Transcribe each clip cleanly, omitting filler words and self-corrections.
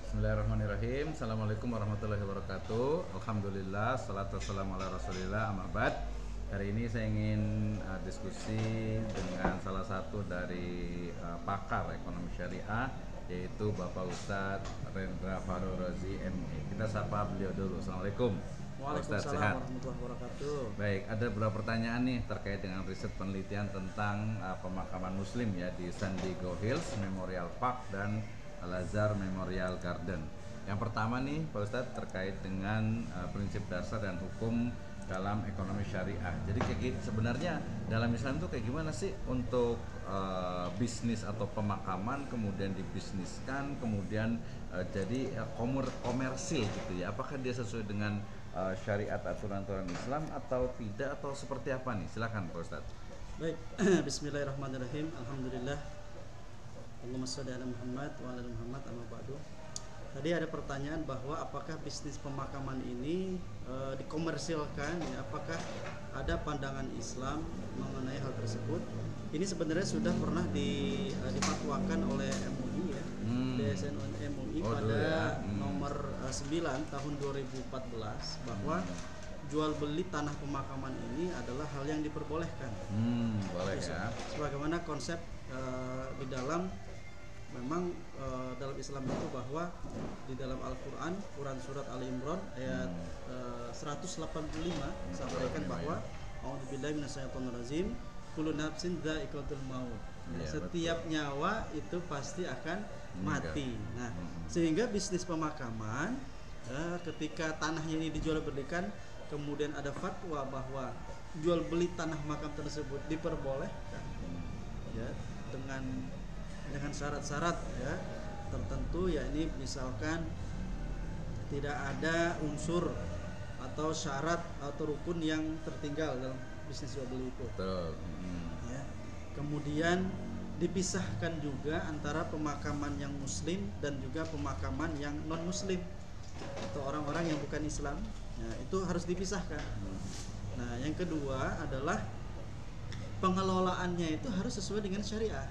Bismillahirrahmanirrahim. Assalamualaikum warahmatullahi wabarakatuh. Alhamdulillah, salatu wassalamu ala rasulillah, amma ba'd. Hari ini saya ingin diskusi dengan salah satu dari pakar ekonomi syariah, yaitu Bapak Ustadz Rendra Farul Razi MA. Kita sapa beliau dulu. Assalamualaikum. Waalaikumsalam warahmatullahi wabarakatuh. Baik, ada beberapa pertanyaan nih terkait dengan riset penelitian tentang pemakaman muslim ya di San Diego Hills Memorial Park dan Al-Azhar Memorial Garden. Yang pertama nih Pak Ustadz terkait dengan prinsip dasar dan hukum dalam ekonomi syariah. Jadi sebenarnya dalam Islam itu kayak gimana sih untuk bisnis atau pemakaman kemudian dibisniskan kemudian jadi komersil gitu ya. Apakah dia sesuai dengan syariat aturan-aturan Islam atau tidak atau seperti apa nih? Silakan Pak Ustadz. Baik, bismillahirrahmanirrahim. Alhamdulillah. Allahumma sholli ala Muhammad wa ala Muhammad, amma ba'du. Tadi ada pertanyaan bahwa apakah bisnis pemakaman ini dikomersilkan ya, apakah ada pandangan Islam mengenai hal tersebut. Ini sebenarnya sudah pernah difatwakan oleh MUI ya, DSN MUI pada nomor 9 tahun 2014 bahwa jual beli tanah pemakaman ini adalah hal yang diperbolehkan. Boleh ya. Sebagaimana konsep di dalam memang dalam Islam itu bahwa di dalam Al-Quran, Quran surat Ali Imran ayat 185 sampaikan bahwa A'udzubillahi minasyaitonirrajim, kullu nafsin dha'iqatul maut. Setiap nyawa itu pasti akan mati. Nah, sehingga bisnis pemakaman ketika tanahnya ini dijual belikan, kemudian ada fatwa bahwa jual beli tanah makam tersebut diperbolehkan ya dengan syarat-syarat ya tertentu, yakni misalkan tidak ada unsur atau syarat atau rukun yang tertinggal dalam bisnis jual beli itu. Betul. Ya. Kemudian dipisahkan juga antara pemakaman yang muslim dan juga pemakaman yang non muslim atau orang-orang yang bukan Islam. Nah, itu harus dipisahkan. Nah, yang kedua adalah pengelolaannya itu harus sesuai dengan syariah.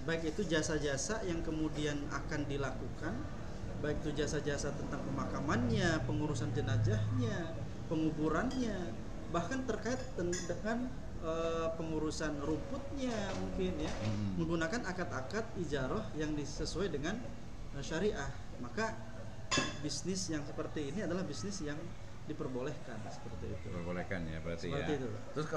Baik itu jasa-jasa yang kemudian akan dilakukan, baik itu jasa-jasa tentang pemakamannya, pengurusan jenazahnya, penguburannya, bahkan terkait dengan pengurusan rumputnya mungkin ya, menggunakan akad-akad ijarah yang sesuai dengan syariah. Maka bisnis yang seperti ini adalah bisnis yang diperbolehkan seperti itu. Diperbolehkan ya berarti seperti ya. Itu. Terus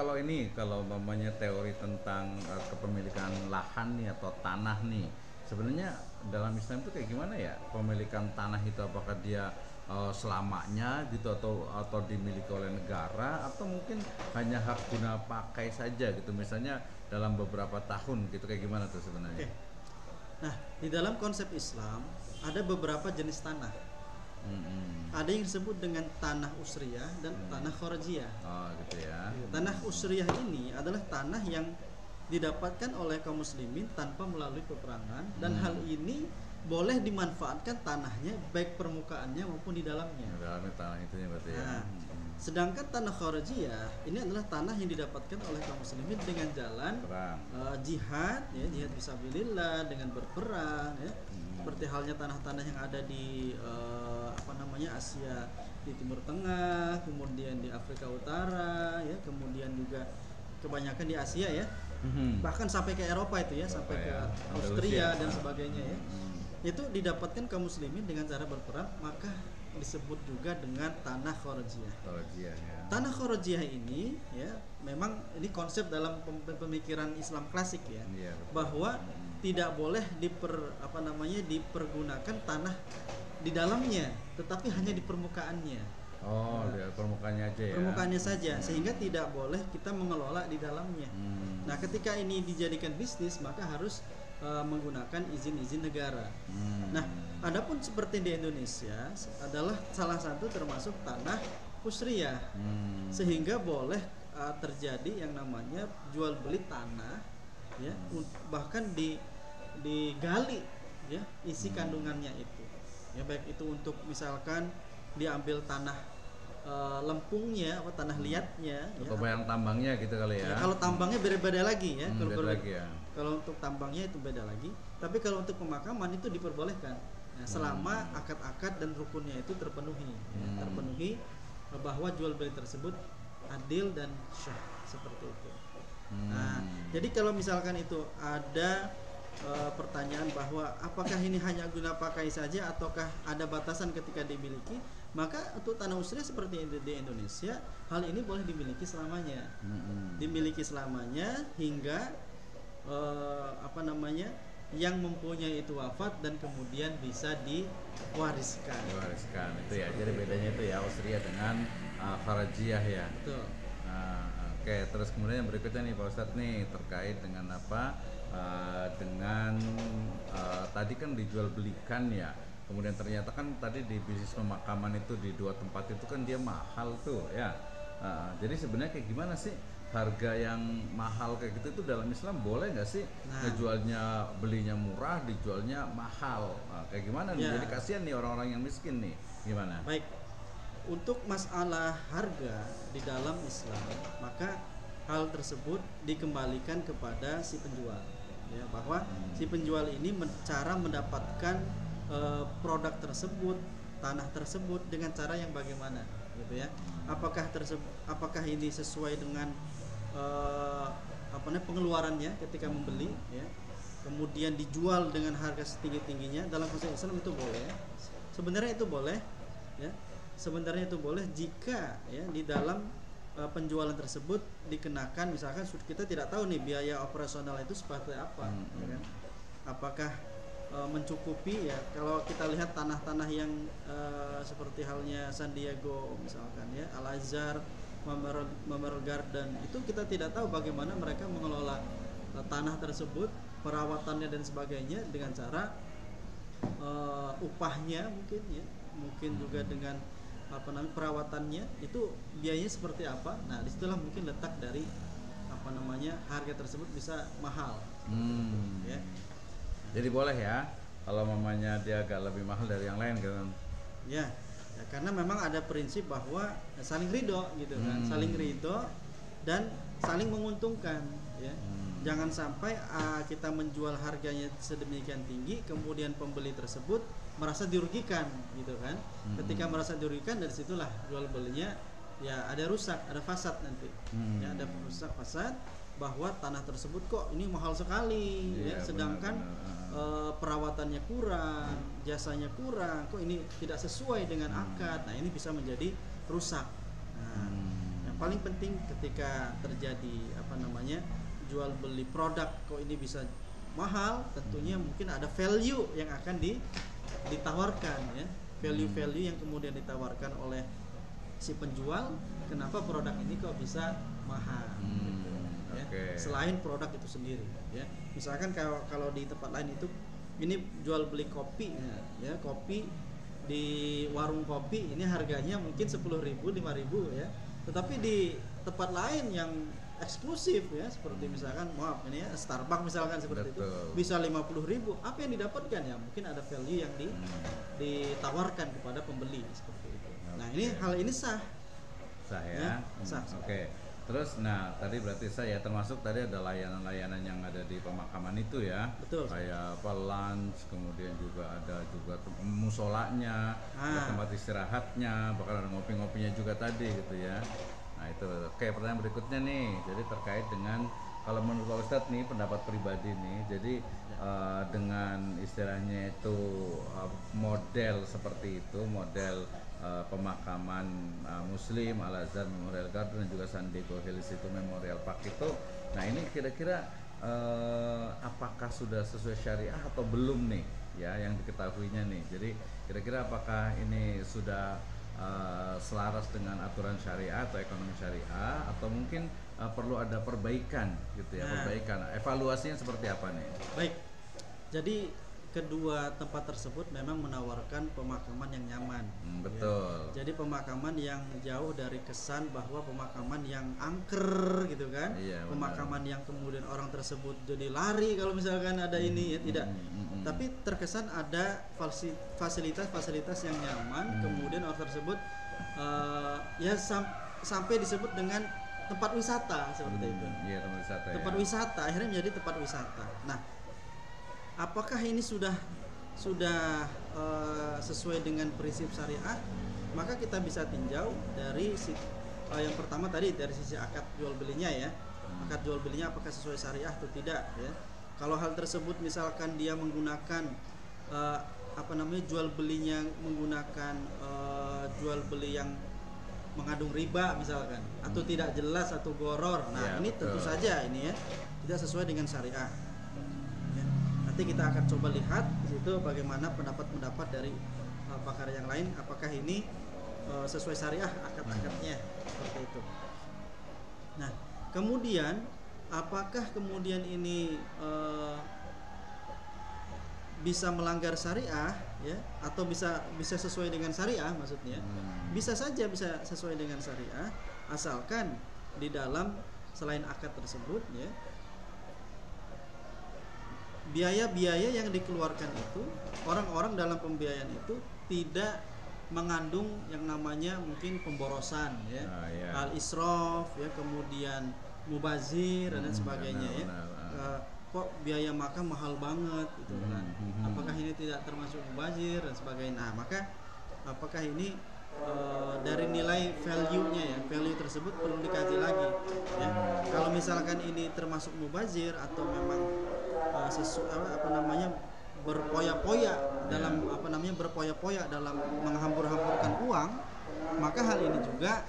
kalau mamanya teori tentang kepemilikan lahan nih atau tanah nih, sebenarnya dalam Islam itu kayak gimana ya? Pemilikan tanah itu apakah dia selamanya gitu atau dimiliki oleh negara atau mungkin hanya hak guna pakai saja gitu, misalnya dalam beberapa tahun gitu, kayak gimana tuh sebenarnya? Nah, di dalam konsep Islam ada beberapa jenis tanah. Ada yang disebut dengan tanah usriyah dan tanah kharajiyah. Oh gitu ya. Tanah usriyah ini adalah tanah yang didapatkan oleh kaum muslimin tanpa melalui peperangan, dan hal ini boleh dimanfaatkan tanahnya baik permukaannya maupun di dalamnya. Di dalamnya tanah itu ya berarti ya. Sedangkan tanah kharajiyah ini adalah tanah yang didapatkan oleh kaum muslimin dengan jalan jihad ya, jihad fisabilillah, dengan berperang ya. Seperti halnya tanah-tanah yang ada di Asia, di Timur Tengah, kemudian di Afrika Utara ya, kemudian juga kebanyakan di Asia ya. Bahkan sampai ke Eropa itu ya, sampai ke Austria dan sebagainya ya. Itu didapatkan kaum muslimin dengan cara berperang, maka disebut juga dengan tanah kharajiyah. Ya. Tanah kharajiyah ini ya, memang ini konsep dalam pemikiran Islam klasik ya, bahwa tidak boleh dipergunakan tanah di dalamnya, tetapi hanya di permukaannya. Di permukaannya aja ya. Permukaannya saja, sehingga tidak boleh kita mengelola di dalamnya. Nah, ketika ini dijadikan bisnis, maka harus menggunakan izin-izin negara. Nah, adapun seperti di Indonesia adalah salah satu termasuk tanah usriyah, sehingga boleh terjadi yang namanya jual beli tanah, ya, bahkan digali, ya, isi kandungannya itu, ya, baik itu untuk misalkan diambil tanah lempungnya atau tanah liatnya atau bayang tambangnya gitu kali ya. Kalau tambangnya beda lagi ya. Beda lagi ya. Kalau untuk tambangnya itu beda lagi. Tapi kalau untuk pemakaman itu diperbolehkan. Nah, selama akad-akad dan rukunnya itu terpenuhi, ya, terpenuhi bahwa jual beli tersebut adil dan syah, seperti itu. Nah, jadi kalau misalkan itu ada pertanyaan bahwa apakah ini hanya guna pakai saja ataukah ada batasan ketika dimiliki, maka untuk tanah usriyah seperti di Indonesia, hal ini boleh dimiliki selamanya. Dimiliki selamanya hingga yang mempunyai itu wafat dan kemudian bisa diwariskan. Itu ya. Jadi bedanya itu ya usriyah dengan kharajiyah ya. Betul. Oke, terus kemudian yang berikutnya nih Pak Ustadz nih terkait dengan apa? Dengan tadi kan dijual belikan ya. Kemudian ternyata kan tadi di bisnis pemakaman itu di 2 tempat itu kan dia mahal tuh ya. Jadi sebenarnya kayak gimana sih harga yang mahal kayak gitu itu dalam Islam boleh nggak sih? Ngejualnya belinya murah, dijualnya mahal. Kayak gimana nih? Jadi kasihan nih orang-orang yang miskin nih. Gimana? Baik. Untuk masalah harga di dalam Islam, maka hal tersebut dikembalikan kepada si penjual, ya, bahwa si penjual ini cara mendapatkan produk tersebut, tanah tersebut dengan cara yang bagaimana, gitu ya. Apakah ini sesuai dengan pengeluarannya ketika membeli, ya, kemudian dijual dengan harga setinggi-tingginya. Dalam konsep Islam itu boleh. Sebenarnya itu boleh, ya. Sebenarnya itu boleh jika ya di dalam penjualan tersebut dikenakan, misalkan kita tidak tahu nih biaya operasional itu seperti apa, ya kan? Apakah mencukupi ya? Kalau kita lihat tanah-tanah yang seperti halnya San Diego misalkan ya, Al Azhar, Memorial Garden, itu kita tidak tahu bagaimana mereka mengelola tanah tersebut, perawatannya dan sebagainya, dengan cara upahnya mungkin juga dengan perawatannya itu biayanya seperti apa. Nah, disitulah mungkin letak dari harga tersebut bisa mahal. Ya. Jadi boleh ya kalau mamanya dia agak lebih mahal dari yang lain kan? Ya, karena memang ada prinsip bahwa saling ridho gitu kan, saling ridho dan saling menguntungkan. Ya. Jangan sampai kita menjual harganya sedemikian tinggi, kemudian pembeli tersebut merasa dirugikan, gitu kan? Ketika merasa dirugikan, dari situlah jual belinya ya ada rusak, ada fasad nanti. Ya, ada rusak fasad bahwa tanah tersebut kok ini mahal sekali, ya, sedangkan perawatannya kurang, jasanya kurang, kok ini tidak sesuai dengan akad. Nah, ini bisa menjadi rusak. Nah, yang paling penting ketika terjadi jual beli produk kok ini bisa mahal, tentunya mungkin ada value yang akan ditawarkan, ya, value yang kemudian ditawarkan oleh si penjual, kenapa produk ini kok bisa mahal, gitu, ya. Selain produk itu sendiri, ya, misalkan kalau di tempat lain itu ini jual beli kopi, ya, kopi di warung kopi ini harganya mungkin 10.000, 5.000, ya, tetapi di tempat lain yang eksklusif, ya, seperti misalkan Starbucks misalkan seperti itu bisa 50.000. Apa yang didapatkan? Ya mungkin ada value yang ditawarkan kepada pembeli seperti itu. Nah, ini hal ini sah ya, sah. Terus tadi berarti saya termasuk tadi ada layanan-layanan yang ada di pemakaman itu ya. Betul. Kayak lunch, kemudian juga ada musolanya, ada tempat istirahatnya, bahkan ada ngopi-ngopinya juga tadi gitu ya. Nah itu. Oke, pertanyaan berikutnya nih, jadi terkait dengan kalau menurut Pak Ustadz nih, pendapat pribadi nih, jadi dengan istilahnya itu model seperti itu, model pemakaman Muslim, Al Azhar Memorial Garden dan juga San Diego Hills itu Memorial Park itu, nah ini kira-kira apakah sudah sesuai syariah atau belum nih, ya, yang diketahuinya nih, jadi kira-kira apakah ini sudah selaras dengan aturan syariah atau ekonomi syariah, atau mungkin perlu ada perbaikan gitu ya, perbaikan, evaluasinya seperti apa nih? Baik, jadi kedua tempat tersebut memang menawarkan pemakaman yang nyaman. Betul. Ya. Jadi pemakaman yang jauh dari kesan bahwa pemakaman yang angker gitu kan, pemakaman yang kemudian orang tersebut jadi lari kalau misalkan ada ini, ya, tidak. Tapi terkesan ada fasilitas-fasilitas yang nyaman, kemudian orang tersebut sampai disebut dengan tempat wisata seperti itu. Iya, tempat wisata. Tempat wisata akhirnya menjadi tempat wisata. Nah, apakah ini sudah sudah sesuai dengan prinsip syariah, maka kita bisa tinjau dari yang pertama tadi dari sisi akad jual belinya ya. Akad jual belinya apakah sesuai syariah atau tidak ya. Kalau hal tersebut misalkan dia menggunakan jual belinya menggunakan jual beli yang mengandung riba misalkan, atau tidak jelas atau goror. Nah, ini tentu saja ini ya tidak sesuai dengan syariah. Ya. Nanti kita akan coba lihat di situ bagaimana pendapat-pendapat dari pakar yang lain, apakah ini sesuai syariah akad-akadnya seperti itu. Nah, kemudian apakah kemudian ini bisa melanggar syariah ya, atau bisa sesuai dengan syariah maksudnya? Bisa saja bisa sesuai dengan syariah asalkan di dalam selain akad tersebut ya, biaya-biaya yang dikeluarkan itu, orang-orang dalam pembiayaan itu tidak mengandung yang namanya mungkin pemborosan ya, al-israf ya, kemudian mubazir dan sebagainya ya. Kok biaya makan mahal banget gitu kan. Apakah ini tidak termasuk mubazir dan sebagainya. Nah, maka apakah ini dari nilai value-nya ya, value tersebut perlu dikaji lagi ya. Kalau misalkan ini termasuk mubazir atau memang berpoya-poya dalam berpoya-poya dalam menghambur-hamburkan uang, maka hal ini juga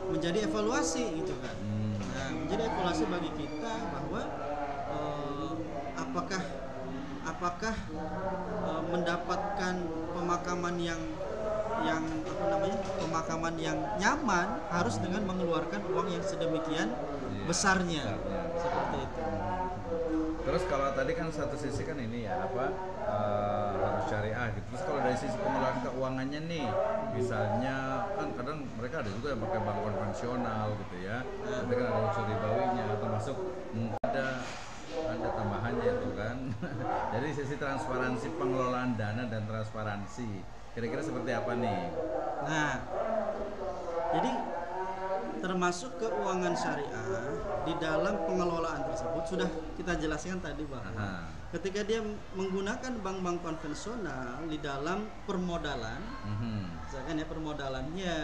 menjadi evaluasi gitu kan. Nah, menjadi evaluasi bagi kita bahwa apakah mendapatkan pemakaman yang nyaman harus dengan mengeluarkan uang yang sedemikian besarnya seperti itu. Terus kalau tadi kan satu sisi kan ini ya harus syariah gitu. Terus kalau dari sisi pengelolaan keuangannya nih, misalnya kan kadang mereka ada juga yang pakai bank konvensional gitu ya. Tapi kan ada unsur ribawinya, termasuk ada tambahannya itu kan. Jadi sisi transparansi pengelolaan dana dan transparansi kira-kira seperti apa nih? Nah, jadi termasuk keuangan syariah di dalam pengelolaan tersebut sudah kita jelaskan tadi bahwa ketika dia menggunakan bank-bank konvensional di dalam permodalan, misalkan ya permodalannya,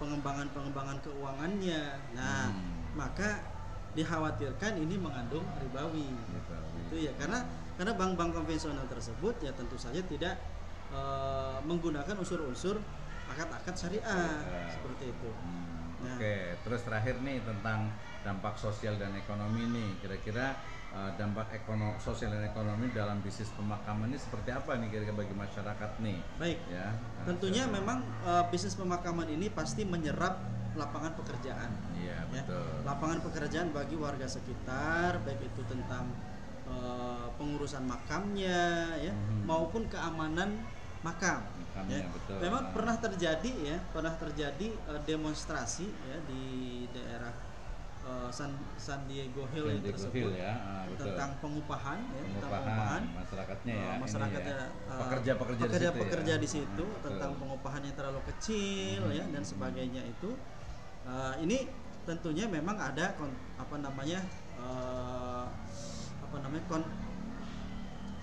pengembangan keuangannya, nah maka dikhawatirkan ini mengandung ribawi. Itu ya, karena bank-bank konvensional tersebut ya tentu saja tidak menggunakan unsur-unsur akad-akad syariah seperti itu. Nah, Oke, terus terakhir nih tentang dampak sosial dan ekonomi nih, kira-kira dampak sosial dan ekonomi dalam bisnis pemakaman ini seperti apa nih kira-kira bagi masyarakat nih? Baik, ya. Tentunya memang bisnis pemakaman ini pasti menyerap lapangan pekerjaan. Iya, betul. Ya, lapangan pekerjaan bagi warga sekitar, baik itu tentang pengurusan makamnya, ya, maupun keamanan makam. Ya. Betul. Memang pernah terjadi demonstrasi ya di daerah San Diego Hill tersebut ya. tentang pengupahan masyarakatnya ya, masyarakatnya pekerja di situ tentang pengupahan yang terlalu kecil ya dan sebagainya itu. Ini tentunya memang ada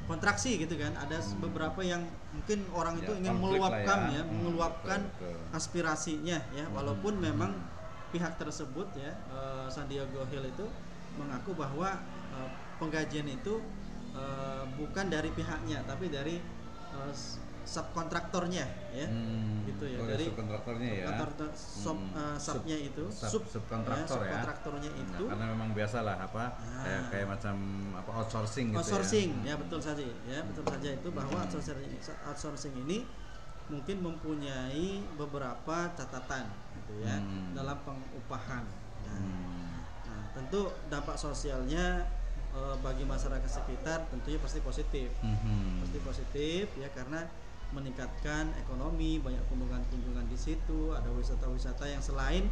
kontraksi gitu kan, ada beberapa yang mungkin orang itu ingin meluapkan aspirasinya ya, walaupun memang pihak tersebut ya San Diego Hill itu mengaku bahwa penggajian itu bukan dari pihaknya tapi dari subkontraktornya ya, gitu ya, dari subkontraktornya ya, subnya itu subkontraktornya itu, karena memang biasalah kayak macam outsourcing gitu ya. Betul saja itu bahwa outsourcing ini mungkin mempunyai beberapa catatan gitu ya dalam pengupahan. Nah, tentu dampak sosialnya bagi masyarakat sekitar tentunya pasti positif. Pasti positif ya, karena meningkatkan ekonomi, banyak kunjungan di situ, ada wisata-wisata yang selain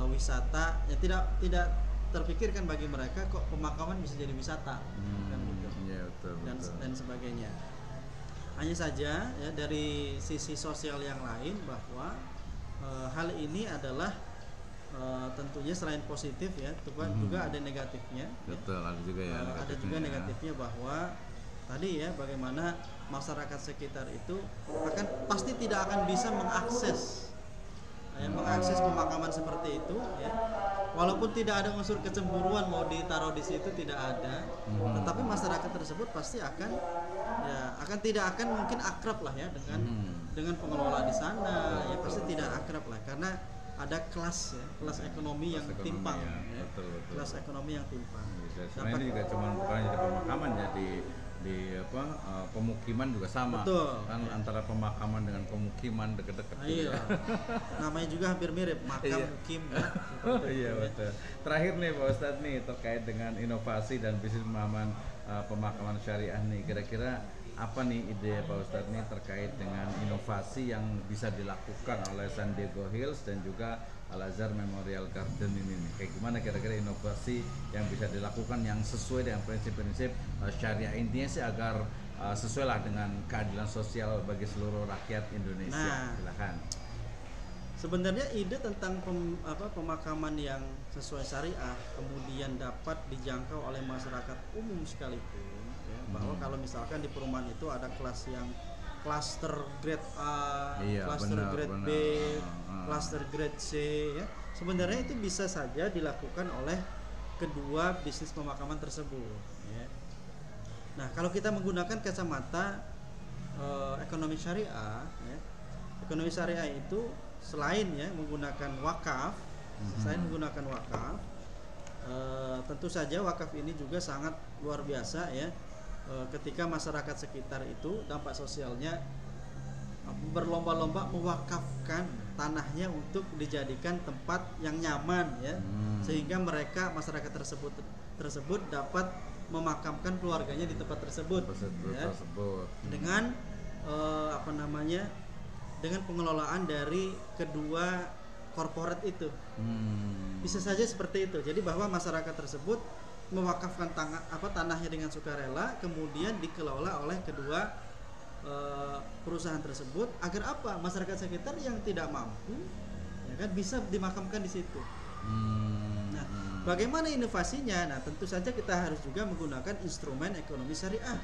wisata yang tidak terpikirkan bagi mereka, kok pemakaman bisa jadi wisata kan gitu. Ya, betul. Dan sebagainya. Hanya saja ya dari sisi sosial yang lain bahwa hal ini adalah tentunya selain positif ya, juga ada negatifnya. Betul, ada juga ya negatifnya bahwa tadi ya, bagaimana masyarakat sekitar itu pasti tidak akan bisa mengakses mengakses pemakaman seperti itu ya. Walaupun tidak ada unsur kecemburuan mau ditaruh di situ, tidak ada, tetapi masyarakat tersebut pasti akan tidak akan mungkin akrab lah ya dengan pengelola di sana. Ya pasti tidak akrab lah, karena ada kelas ekonomi yang timpang ya. Kelas ekonomi yang timpang. Sebenarnya ini juga cuma bukan jadi pemakaman ya, di pemukiman juga sama. Betul, kan ya. Antara pemakaman dengan pemukiman deket-deket iya. Namanya juga hampir mirip, makam mukim ya. Iya betul. Terakhir nih Pak Ustadz nih, terkait dengan inovasi dan bisnis pemakaman syariah nih, kira-kira apa nih ide Pak Ustadz nih terkait dengan inovasi yang bisa dilakukan oleh San Diego Hills dan juga Al-Azhar Memorial Garden ini nih? Kayak gimana kira-kira inovasi yang bisa dilakukan yang sesuai dengan prinsip-prinsip syariah, intinya sih agar sesuai lah dengan keadilan sosial bagi seluruh rakyat Indonesia. Silakan. Sebenarnya ide tentang pemakaman yang sesuai syariah kemudian dapat dijangkau oleh masyarakat umum sekalipun ya, bahwa kalau misalkan di perumahan itu ada kelas yang cluster grade A, cluster grade B, cluster grade C ya. Sebenarnya itu bisa saja dilakukan oleh kedua bisnis pemakaman tersebut ya. Nah, kalau kita menggunakan kacamata ekonomi syariah ya, ekonomi syariah itu selain ya menggunakan wakaf, tentu saja wakaf ini juga sangat luar biasa ya. Ketika masyarakat sekitar itu dampak sosialnya berlomba-lomba mewakafkan tanahnya untuk dijadikan tempat yang nyaman ya, sehingga masyarakat tersebut dapat memakamkan keluarganya di tempat tersebut ya, dengan dengan pengelolaan dari kedua korporat itu. Bisa saja seperti itu. Jadi bahwa masyarakat tersebut mewakafkan tanahnya dengan sukarela, kemudian dikelola oleh kedua perusahaan tersebut agar apa? Masyarakat sekitar yang tidak mampu ya kan bisa dimakamkan di situ. Nah, bagaimana inovasinya? Nah, tentu saja kita harus juga menggunakan instrumen ekonomi syariah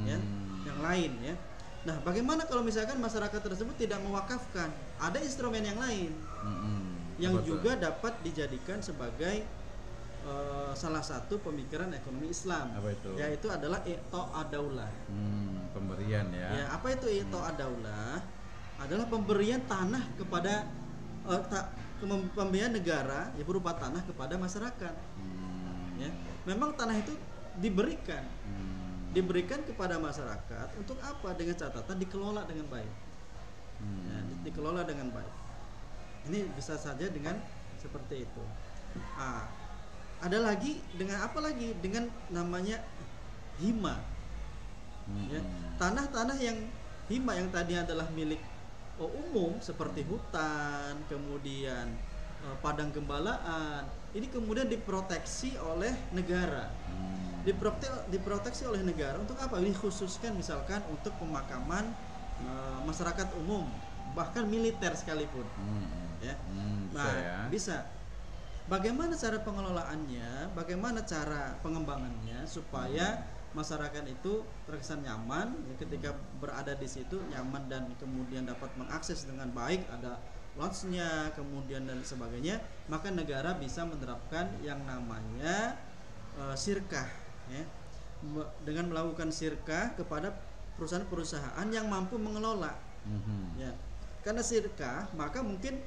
ya, yang lain ya. Nah, bagaimana kalau misalkan masyarakat tersebut tidak mewakafkan? Ada instrumen yang lain yang juga dapat dijadikan sebagai salah satu pemikiran ekonomi Islam. Apa itu? Yaitu adalah i'ta ad-daulah. Pemberian ya. Apa itu i'ta ad-daulah? Adalah pemberian tanah kepada pemberian negara ya, berupa tanah kepada masyarakat. Ya. Memang tanah itu diberikan kepada masyarakat untuk apa? Dengan catatan dikelola dengan baik. Ya, dikelola dengan baik. Ini bisa saja dengan seperti itu. Ada lagi dengan apa lagi? Dengan namanya hima. Ya, tanah-tanah yang hima yang tadinya adalah milik umum seperti hutan, kemudian padang gembalaan, ini kemudian diproteksi oleh negara. Diproteksi oleh negara untuk apa? Ini khususkan misalkan untuk pemakaman masyarakat umum, bahkan militer sekalipun. Ya. Bisa. Bagaimana cara pengelolaannya? Bagaimana cara pengembangannya supaya masyarakat itu terkesan nyaman ya, ketika berada di situ, nyaman dan kemudian dapat mengakses dengan baik, ada lodge-nya, kemudian dan sebagainya, maka negara bisa menerapkan yang namanya sirkah ya, dengan melakukan sirkah kepada perusahaan-perusahaan yang mampu mengelola ya. Karena sirkah, maka mungkin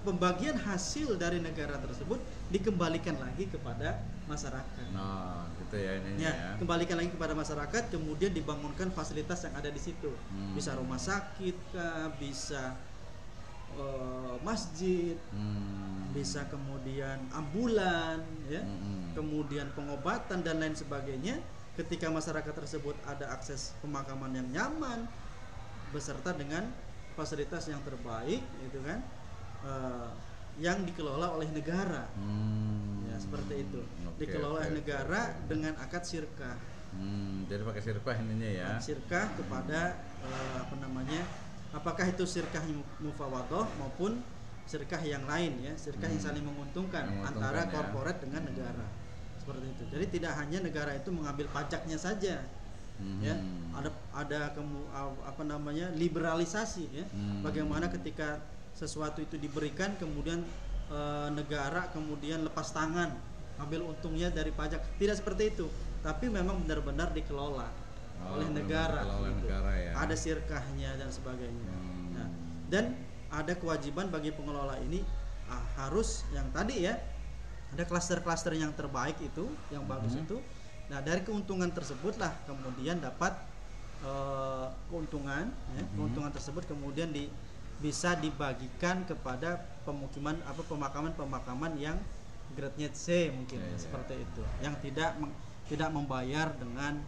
pembagian hasil dari negara tersebut dikembalikan lagi kepada masyarakat. Nah, gitu ya ini ya. Kembalikan lagi kepada masyarakat, kemudian dibangunkan fasilitas yang ada di situ. Bisa rumah sakit kah, bisa masjid, bisa kemudian ambulan ya, kemudian pengobatan dan lain sebagainya. Ketika masyarakat tersebut ada akses pemakaman yang nyaman beserta dengan fasilitas yang terbaik, gitu kan, yang dikelola oleh negara, ya seperti itu. Dikelola oleh negara dengan akad sirkah. Jadi pakai sirkah ininya ya. Sirkah kepada apakah itu sirkah mufawadoh maupun sirkah yang lain ya, sirkah yang saling menguntungkan antara korporat dengan negara. seperti itu. Jadi tidak hanya negara itu mengambil pajaknya saja, ya, apa namanya, liberalisasi, ya, bagaimana ketika sesuatu itu diberikan kemudian negara kemudian lepas tangan ambil untungnya dari pajak, tidak seperti itu, tapi memang benar-benar dikelola oleh negara, gitu. Ya. Ada sirkahnya dan sebagainya. Nah, dan ada kewajiban bagi pengelola ini harus yang tadi, ya, ada klaster-klaster yang terbaik itu, yang bagus itu. Nah, dari keuntungan tersebutlah kemudian dapat keuntungan, ya, keuntungan tersebut kemudian bisa dibagikan kepada pemakaman yang grade-nya C mungkin, seperti itu, yang tidak membayar dengan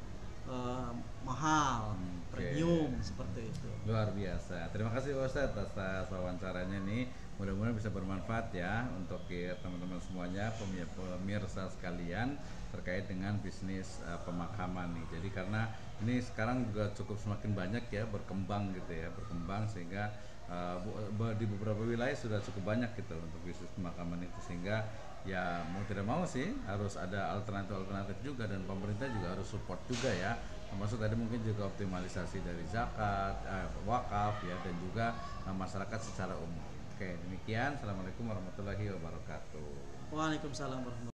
mahal, premium, seperti itu. Luar biasa. Terima kasih Ustadz atas wawancaranya nih. Mudah-mudahan bisa bermanfaat ya untuk teman-teman semuanya, pemirsa sekalian, terkait dengan bisnis pemakaman nih. Jadi karena ini sekarang juga cukup semakin banyak ya, berkembang gitu ya, sehingga di beberapa wilayah sudah cukup banyak gitu untuk bisnis pemakaman itu, sehingga ya mau tidak mau sih harus ada alternatif juga, dan pemerintah juga harus support juga ya, termasuk tadi mungkin juga optimalisasi dari zakat, wakaf ya, dan juga masyarakat secara umum. Oke, demikian. Assalamualaikum warahmatullahi wabarakatuh. Waalaikumsalam warahmatullahi wabarakatuh.